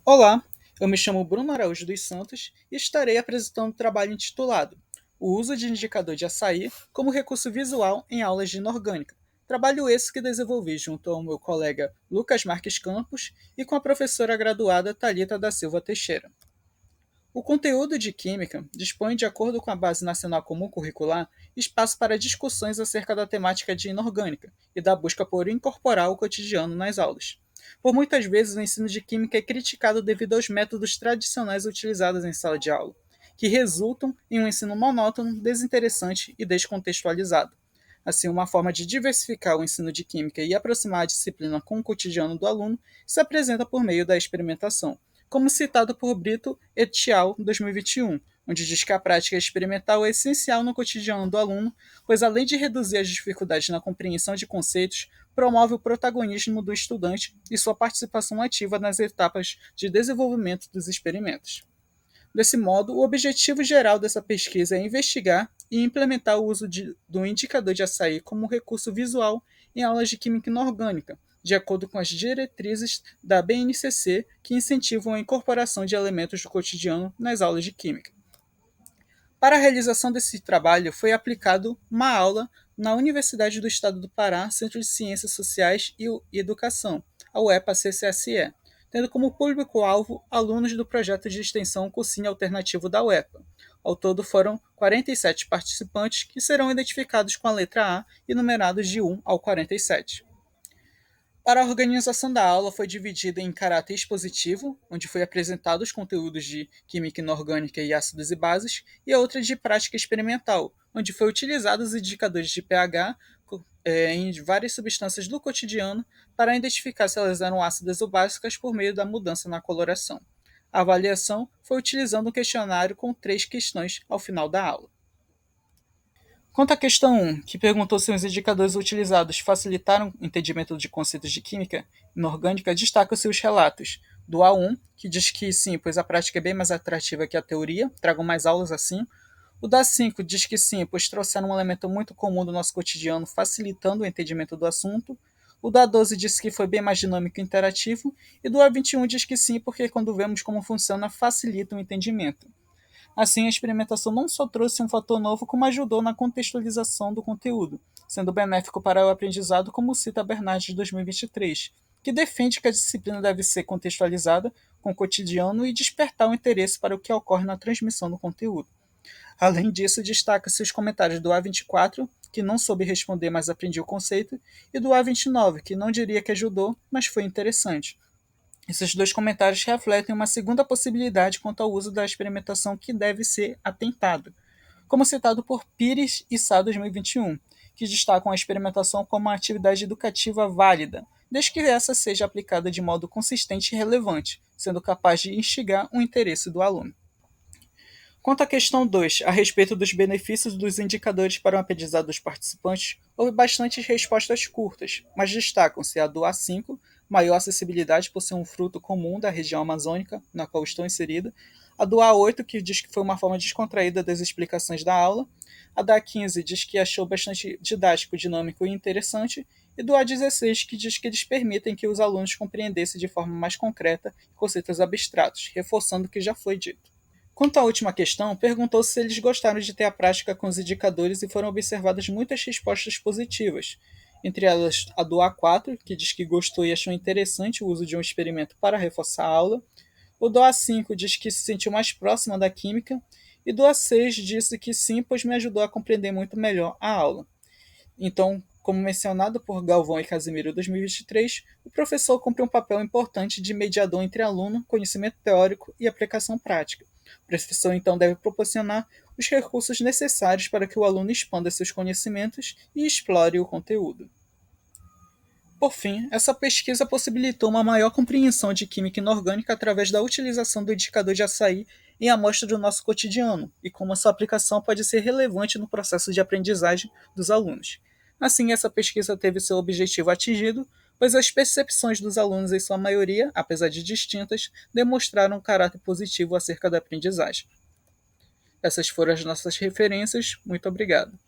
Olá, eu me chamo Bruno Araújo dos Santos e estarei apresentando um trabalho intitulado O uso de indicador de açaí como recurso visual em aulas de inorgânica. Trabalho esse que desenvolvi junto ao meu colega Lucas Marques Campos e com a professora graduada Thalita da Silva Teixeira. O conteúdo de Química dispõe, de acordo com a Base Nacional Comum Curricular, espaço para discussões acerca da temática de inorgânica e da busca por incorporar o cotidiano nas aulas. Por muitas vezes, o ensino de Química é criticado devido aos métodos tradicionais utilizados em sala de aula, que resultam em um ensino monótono, desinteressante e descontextualizado. Assim, uma forma de diversificar o ensino de Química e aproximar a disciplina com o cotidiano do aluno se apresenta por meio da experimentação, como citado por Brito et al. 2021, onde diz que a prática experimental é essencial no cotidiano do aluno, pois além de reduzir as dificuldades na compreensão de conceitos, promove o protagonismo do estudante e sua participação ativa nas etapas de desenvolvimento dos experimentos. Desse modo, o objetivo geral dessa pesquisa é investigar e implementar o uso do indicador de açaí como recurso visual em aulas de química inorgânica, de acordo com as diretrizes da BNCC, que incentivam a incorporação de elementos do cotidiano nas aulas de química. Para a realização desse trabalho, foi aplicado uma aula na Universidade do Estado do Pará, Centro de Ciências Sociais e Educação, a UEPA-CCSE, tendo como público-alvo alunos do projeto de extensão Cursinho Alternativo da UEPA. Ao todo, foram 47 participantes que serão identificados com a letra A e numerados de 1 ao 47. Para a organização da aula foi dividida em caráter expositivo, onde foi apresentado os conteúdos de química inorgânica e ácidos e bases, e a outra de prática experimental, onde foi utilizados os indicadores de pH em várias substâncias do cotidiano para identificar se elas eram ácidas ou básicas por meio da mudança na coloração. A avaliação foi utilizando um questionário com 3 questões ao final da aula. Quanto à questão 1, que perguntou se os indicadores utilizados facilitaram o entendimento de conceitos de química inorgânica, destaca-se os relatos do A1, que diz que sim, pois a prática é bem mais atrativa que a teoria, tragam mais aulas assim. O da 5 diz que sim, pois trouxeram um elemento muito comum do nosso cotidiano, facilitando o entendimento do assunto. O da 12 diz que foi bem mais dinâmico e interativo. E do A21 diz que sim, porque quando vemos como funciona, facilita o entendimento. Assim, a experimentação não só trouxe um fator novo, como ajudou na contextualização do conteúdo, sendo benéfico para o aprendizado, como cita Bernardes de 2023, que defende que a disciplina deve ser contextualizada com o cotidiano e despertar o interesse para o que ocorre na transmissão do conteúdo. Além disso, destaca-se os comentários do A24, que não soube responder, mas aprendi o conceito, e do A29, que não diria que ajudou, mas foi interessante. Esses dois comentários refletem uma segunda possibilidade quanto ao uso da experimentação que deve ser atentado, como citado por Pires e Sá 2021, que destacam a experimentação como uma atividade educativa válida, desde que essa seja aplicada de modo consistente e relevante, sendo capaz de instigar o interesse do aluno. Quanto à questão 2, a respeito dos benefícios dos indicadores para o aprendizado dos participantes, houve bastantes respostas curtas, mas destacam-se a do A5, maior acessibilidade por ser um fruto comum da região amazônica na qual estou inserida, a do A8, que diz que foi uma forma descontraída das explicações da aula, a da A15 diz que achou bastante didático, dinâmico e interessante, e do A16, que diz que eles permitem que os alunos compreendessem de forma mais concreta conceitos abstratos, reforçando o que já foi dito. Quanto à última questão, perguntou se eles gostaram de ter a prática com os indicadores e foram observadas muitas respostas positivas, entre elas a do A4, que diz que gostou e achou interessante o uso de um experimento para reforçar a aula, o do A5 diz que se sentiu mais próxima da química, e do A6 disse que sim, pois me ajudou a compreender muito melhor a aula. Então, como mencionado por Galvão e Casimiro em 2023, o professor cumpre um papel importante de mediador entre aluno, conhecimento teórico e aplicação prática. O professor, então, deve proporcionar os recursos necessários para que o aluno expanda seus conhecimentos e explore o conteúdo. Por fim, essa pesquisa possibilitou uma maior compreensão de química inorgânica através da utilização do indicador de açaí em amostra do nosso cotidiano e como a sua aplicação pode ser relevante no processo de aprendizagem dos alunos. Assim, essa pesquisa teve seu objetivo atingido, pois as percepções dos alunos, em sua maioria, apesar de distintas, demonstraram um caráter positivo acerca da aprendizagem. Essas foram as nossas referências. Muito obrigado.